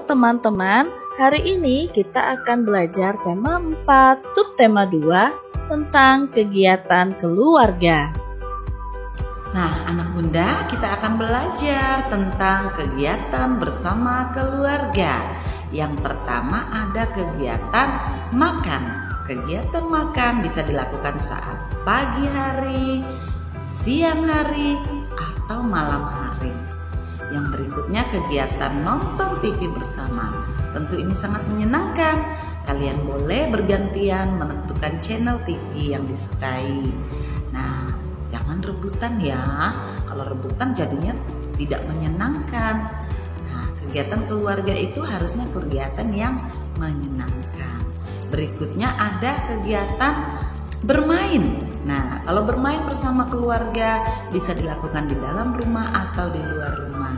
Halo teman-teman, hari ini kita akan belajar tema 4, subtema 2 tentang kegiatan keluarga. Nah, anak bunda, kita akan belajar tentang kegiatan bersama keluarga. Yang pertama ada kegiatan makan. Kegiatan makan bisa dilakukan saat pagi hari, siang hari, atau malam hari. Yang berikutnya kegiatan nonton TV bersama. Tentu ini sangat menyenangkan. Kalian boleh bergantian menentukan channel TV yang disukai. Nah, jangan rebutan ya. Kalau rebutan jadinya tidak menyenangkan. Nah, kegiatan keluarga itu harusnya kegiatan yang menyenangkan. Berikutnya ada kegiatan bermain. Nah, kalau bermain bersama keluarga bisa dilakukan di dalam rumah atau di luar rumah.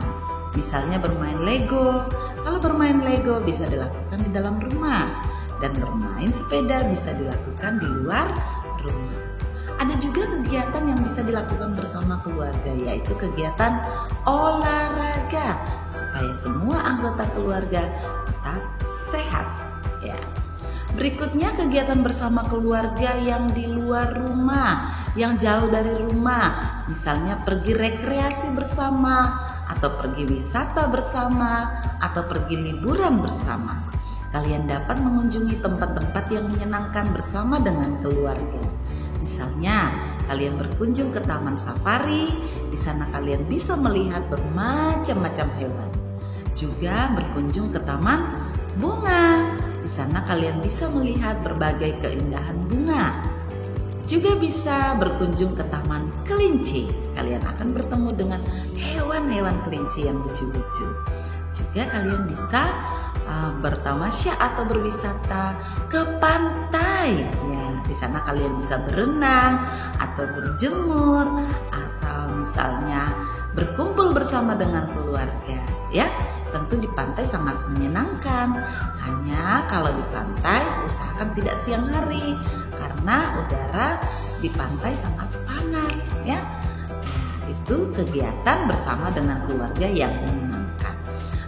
Misalnya bermain Lego. Kalau bermain Lego bisa dilakukan di dalam rumah. Dan bermain sepeda bisa dilakukan di luar rumah. Ada juga kegiatan yang bisa dilakukan bersama keluarga, yaitu kegiatan olahraga supaya semua anggota keluarga tetap sehat. Ya. Berikutnya kegiatan bersama keluarga yang di luar rumah, yang jauh dari rumah. Misalnya pergi rekreasi bersama, atau pergi wisata bersama, atau pergi liburan bersama. Kalian dapat mengunjungi tempat-tempat yang menyenangkan bersama dengan keluarga. Misalnya, kalian berkunjung ke taman safari, di sana kalian bisa melihat bermacam-macam hewan. Juga berkunjung ke taman bunga. Di sana kalian bisa melihat berbagai keindahan bunga. Juga bisa berkunjung ke taman kelinci. Kalian akan bertemu dengan hewan-hewan kelinci yang lucu-lucu. Juga kalian bisa bertamasya atau berwisata ke pantai. Ya, di sana kalian bisa berenang atau berjemur atau misalnya berkumpul bersama dengan keluarga. Ya, tentu di pantai sangat menyenangkan. Hanya kalau di pantai usahakan tidak siang hari karena udara di pantai sangat panas. Ya, nah, itu kegiatan bersama dengan keluarga yang menyenangkan.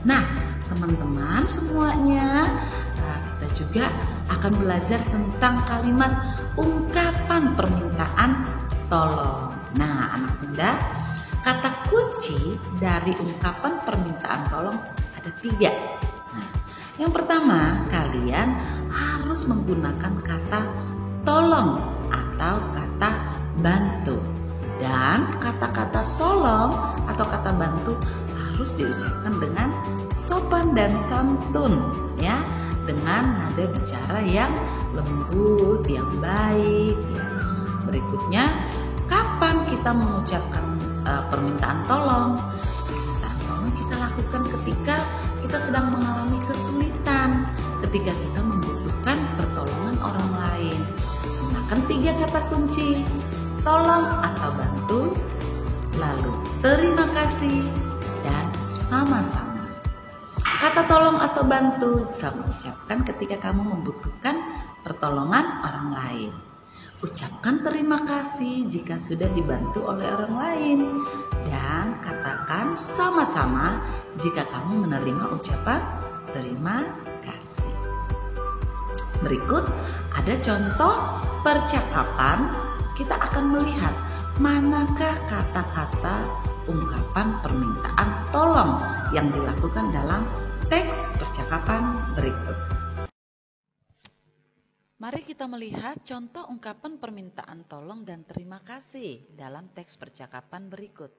Nah, teman-teman semuanya, kita juga akan belajar tentang kalimat ungkapan permintaan tolong. Nah, anak bunda, kata kunci dari ungkapan permintaan tolong ada 3. Nah, yang pertama, kalian harus menggunakan kata tolong atau kata bantu. Dan kata-kata tolong atau kata bantu harus diucapkan dengan sopan dan santun, ya, dengan nada bicara yang lembut, yang baik. Ya. Berikutnya, kapan kita mengucapkan permintaan tolong? Permintaan tolong kita lakukan ketika kita sedang mengalami kesulitan, ketika kita membutuhkan pertolongan orang lain. Gunakan 3 kata kunci, tolong atau bantu, lalu terima kasih, dan sama-sama. Kata tolong atau bantu kamu ucapkan ketika kamu membutuhkan pertolongan orang lain. Ucapkan terima kasih jika sudah dibantu oleh orang lain. Dan katakan sama-sama jika kamu menerima ucapan terima kasih. Berikut ada contoh percakapan. Kita akan melihat manakah kata-kata ungkapan permintaan tolong yang dilakukan dalam teks percakapan berikut. Mari kita melihat contoh ungkapan permintaan tolong dan terima kasih dalam teks percakapan berikut.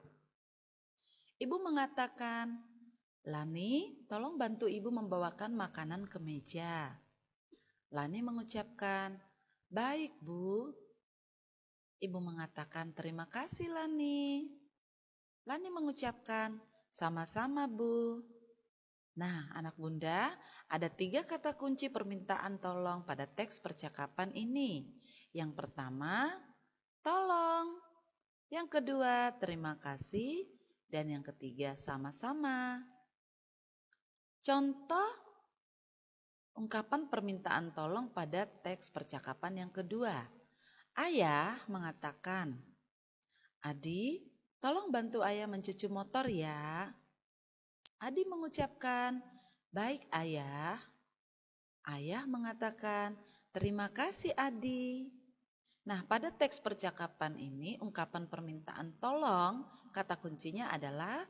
Ibu mengatakan, "Lani, tolong bantu ibu membawakan makanan ke meja." Lani mengucapkan, "Baik, Bu." Ibu mengatakan, "Terima kasih, Lani." Lani mengucapkan, "Sama-sama, Bu." Nah, anak bunda, ada 3 kata kunci permintaan tolong pada teks percakapan ini. Yang pertama, tolong. Yang kedua, terima kasih. Dan yang ketiga, sama-sama. Contoh ungkapan permintaan tolong pada teks percakapan yang kedua. Ayah mengatakan, "Adi, tolong bantu ayah mencuci motor ya." Adi mengucapkan, Baik, Ayah. Ayah mengatakan, "Terima kasih, Adi." Nah, pada teks percakapan ini, ungkapan permintaan tolong, kata kuncinya adalah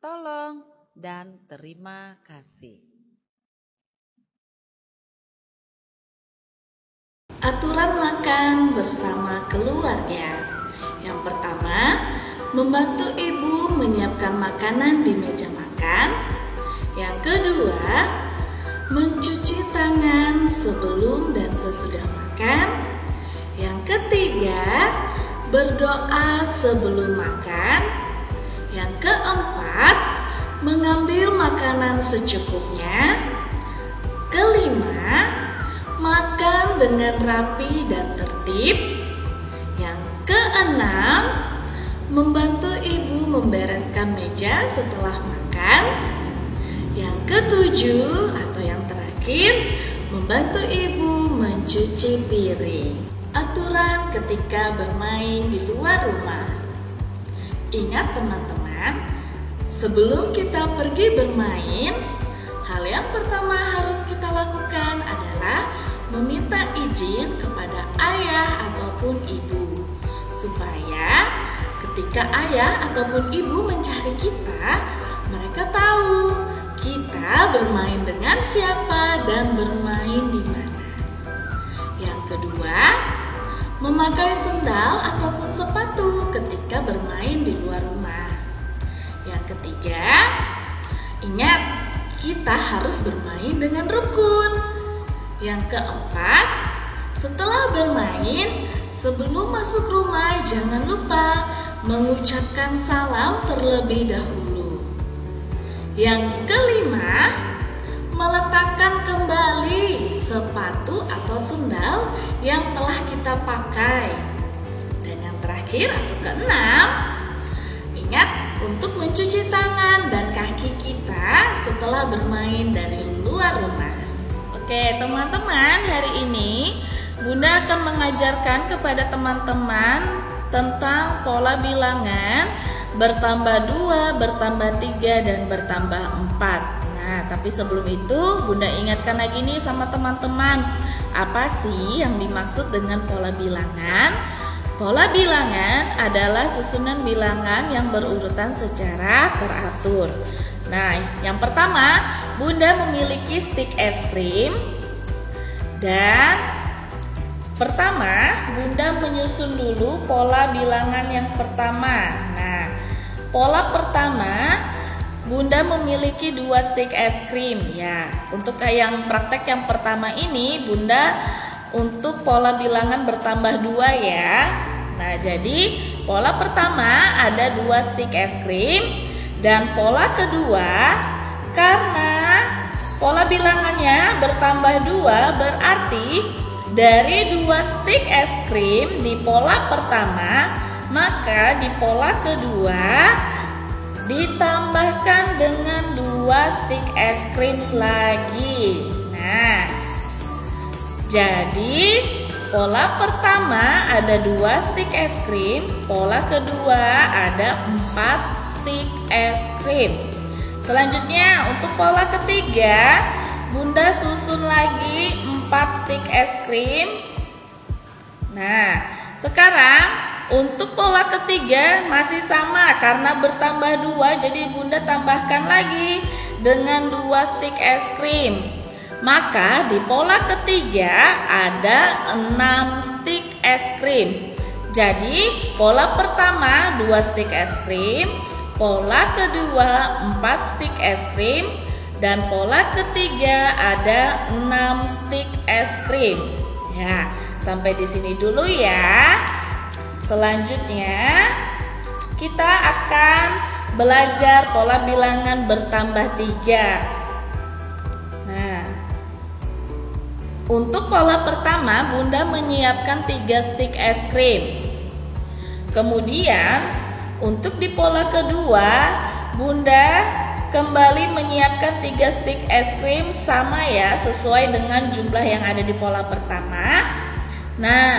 tolong dan terima kasih. Aturan makan bersama keluarga. Yang pertama, membantu ibu menyiapkan makanan di meja makan. Yang kedua, mencuci tangan sebelum dan sesudah makan. Yang ketiga, berdoa sebelum makan. Yang keempat, mengambil makanan secukupnya. Kelima, makan dengan rapi dan tertib. Yang keenam, membantu ibu membereskan meja setelah makan. Yang ketujuh atau yang terakhir, membantu ibu mencuci piring. Aturan ketika bermain di luar rumah. Ingat teman-teman, sebelum kita pergi bermain, hal yang pertama harus kita lakukan adalah meminta izin kepada ayah ataupun ibu, supaya ketika ayah ataupun ibu mencari kita, mereka tahu kita bermain dengan siapa dan bermain di mana. Yang kedua, memakai sendal ataupun sepatu ketika bermain di luar rumah. Yang ketiga, ingat kita harus bermain dengan rukun. Yang keempat, setelah bermain, sebelum masuk rumah jangan lupa mengucapkan salam terlebih dahulu. Yang kelima, meletakkan kembali sepatu atau sendal yang telah kita pakai. Dan yang terakhir atau keenam, ingat untuk mencuci tangan dan kaki kita setelah bermain dari luar rumah. Oke teman-teman, hari ini Bunda akan mengajarkan kepada teman-teman tentang pola bilangan bertambah 2, bertambah 3, dan bertambah 4. Nah, tapi sebelum itu Bunda ingatkan lagi nih sama teman-teman, apa sih yang dimaksud dengan pola bilangan? Pola bilangan adalah susunan bilangan yang berurutan secara teratur. Nah, yang pertama, Bunda memiliki stik es krim. Dan pertama, Bunda menyusun dulu pola bilangan yang pertama. Nah, pola pertama, Bunda memiliki 2 stik es krim ya. Untuk yang praktek yang pertama ini, Bunda untuk pola bilangan bertambah 2 ya. Nah, jadi pola pertama ada 2 stik es krim. Dan pola kedua, karena pola bilangannya bertambah 2, berarti dari 2 stik es krim di pola pertama, maka di pola kedua ditambahkan dengan 2 stik es krim lagi. Nah, jadi pola pertama ada 2 stik es krim, pola kedua ada 4 stik es krim. Selanjutnya untuk pola ketiga, Bunda susun lagi 4 stik es krim. Nah, sekarang untuk pola ketiga masih sama karena bertambah 2, jadi Bunda tambahkan lagi dengan 2 stik es krim. Maka di pola ketiga ada 6 stik es krim. Jadi pola pertama 2 stik es krim, pola kedua 4 stik es krim, dan pola ketiga ada 6 stik es krim. Ya, sampai di sini dulu ya. Selanjutnya kita akan belajar pola bilangan bertambah 3. Nah, untuk pola pertama Bunda menyiapkan 3 stik es krim. Kemudian untuk di pola kedua Bunda kembali menyiapkan 3 stik es krim sama ya, sesuai dengan jumlah yang ada di pola pertama. Nah,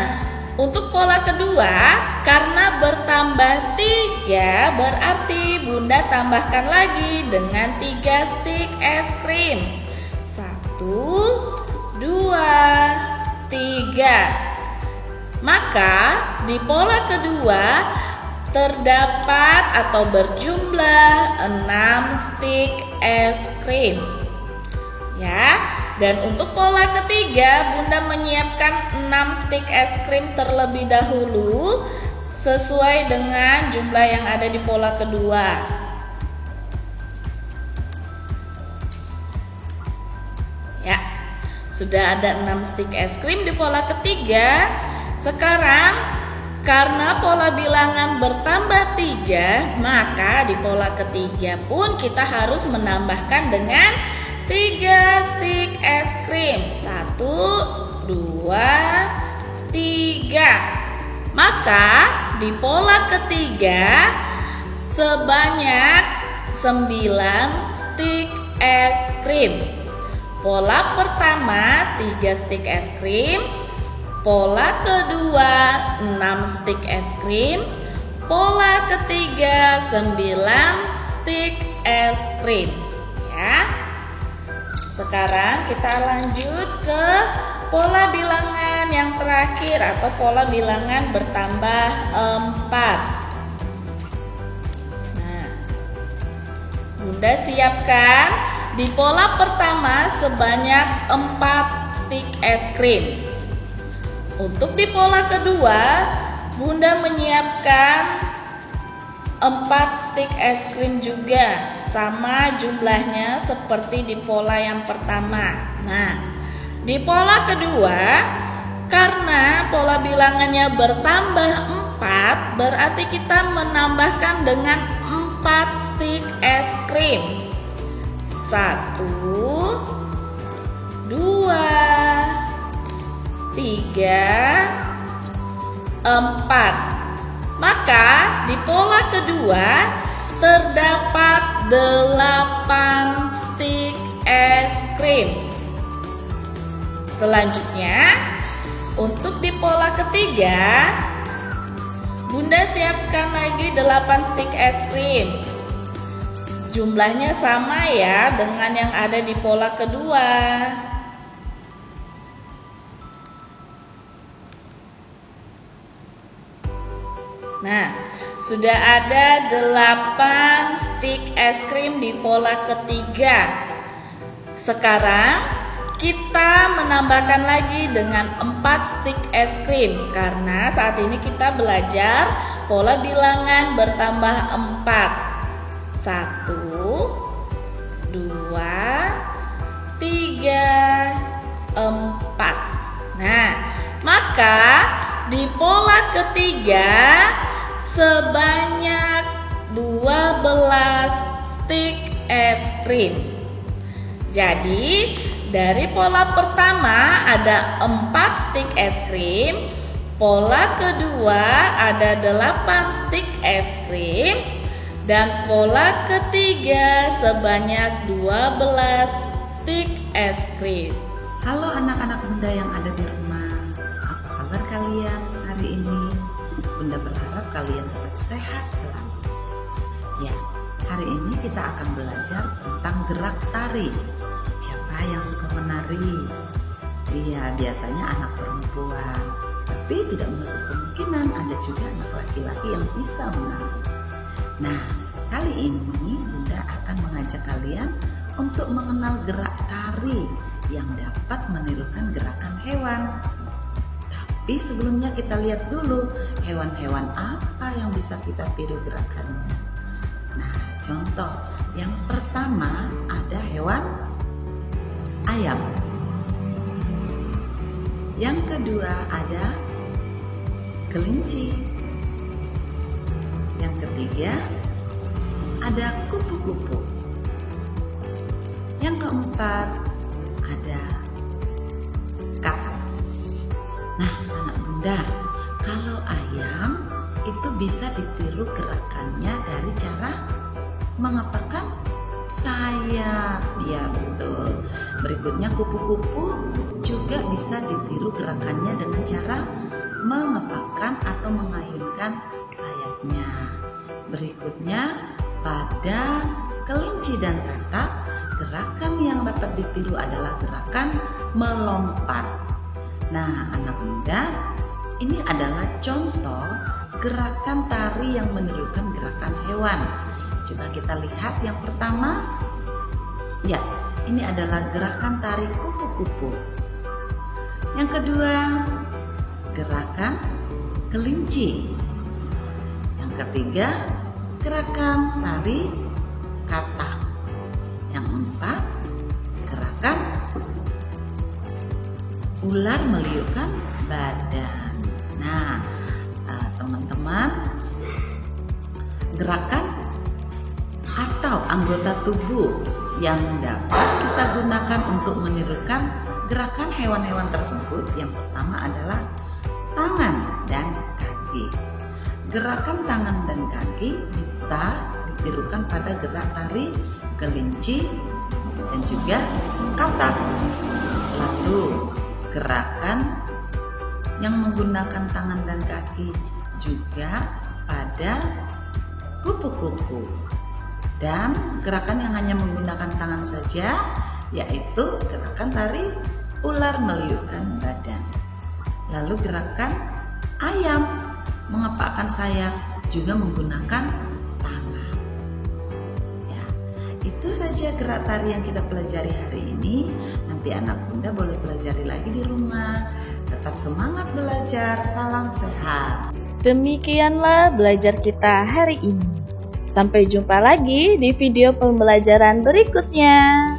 untuk pola kedua, karena bertambah 3, berarti Bunda tambahkan lagi dengan 3 stik es krim. 1, 2, 3. Maka di pola kedua terdapat atau berjumlah 6 stik es krim. Ya, dan untuk pola ketiga Bunda menyiapkan 6 stik es krim terlebih dahulu sesuai dengan jumlah yang ada di pola kedua. Ya, sudah ada 6 stik es krim di pola ketiga. Sekarang karena pola bilangan bertambah 3, maka di pola ketiga pun kita harus menambahkan dengan 3 stik es krim. 1, 2, 3. Maka di pola ketiga sebanyak 9 stik es krim. Pola pertama 3 stik es krim, pola kedua 6 stik es krim, pola ketiga 9 stik es krim. Ya. Sekarang kita lanjut ke pola bilangan yang terakhir atau pola bilangan bertambah 4. Nah, Bunda siapkan di pola pertama sebanyak 4 stik es krim. Untuk di pola kedua, Bunda menyiapkan 4 stik es krim juga, sama jumlahnya seperti di pola yang pertama. Nah, di pola kedua, karena pola bilangannya bertambah 4, berarti kita menambahkan dengan 4 stik es krim. 1, 2, 3, 4. Maka di pola kedua terdapat 8 stik es krim. Selanjutnya, untuk di pola ketiga, Bunda siapkan lagi 8 stik es krim. Jumlahnya sama ya dengan yang ada di pola kedua. Nah, sudah ada 8 stik es krim di pola ketiga. Sekarang kita menambahkan lagi dengan 4 stik es krim karena saat ini kita belajar pola bilangan bertambah 4. 1, 2, 3, 4. Nah, maka di pola ketiga sebanyak 12 stik es krim. Jadi dari pola pertama ada 4 stik es krim, pola kedua ada 8 stik es krim, dan pola ketiga sebanyak 12 stik es krim. Halo anak-anak Bunda yang ada di rumah, apa kabar kalian hari ini? Bunda berharap kalian tetap sehat selalu. Ya, hari ini kita akan belajar tentang gerak tari. Siapa yang suka menari? Iya, biasanya anak perempuan. Tapi tidak menutup kemungkinan ada juga anak laki-laki yang bisa menari. Nah, kali ini Bunda akan mengajak kalian untuk mengenal gerak tari yang dapat menirukan gerakan hewan. Tapi sebelumnya kita lihat dulu hewan-hewan apa yang bisa kita tiru gerakannya. Nah, contoh yang pertama ada hewan ayam. Yang kedua ada kelinci. Yang ketiga ada kupu-kupu. Yang keempat ada kakap. Nah, anak Bunda, kalau ayam itu bisa ditiru gerakannya dari cara mengepakkan sayap. Ya, betul. Berikutnya kupu-kupu juga bisa ditiru gerakannya dengan cara mengepakkan atau mengayunkan sayapnya. Berikutnya pada kelinci dan katak Gerakan yang dapat ditiru adalah gerakan melompat. Nah, anak muda, ini adalah contoh gerakan tari yang menirukan gerakan hewan. Coba kita lihat yang pertama. Ya, ini adalah gerakan tari kupu-kupu. Yang kedua, gerakan kelinci. Yang ketiga, gerakan tari katak. Yang keempat, gerakan ular meliukkan badan. Nah, teman-teman, gerakan atau anggota tubuh yang dapat kita gunakan untuk menirukan gerakan hewan-hewan tersebut, yang pertama adalah tangan dan kaki. Gerakan tangan dan kaki bisa ditirukan pada gerak tari kelinci dan juga katak. Lalu gerakan yang menggunakan tangan dan kaki juga pada kupu-kupu. Dan gerakan yang hanya menggunakan tangan saja yaitu gerakan tari ular meliukkan badan. Lalu gerakan ayam mengepakkan sayap juga menggunakan tangan. Ya, itu saja gerak tari yang kita pelajari hari ini. Nanti anak bunda boleh pelajari lagi di rumah. Tetap semangat belajar, salam sehat. Demikianlah belajar kita hari ini. Sampai jumpa lagi di video pembelajaran berikutnya.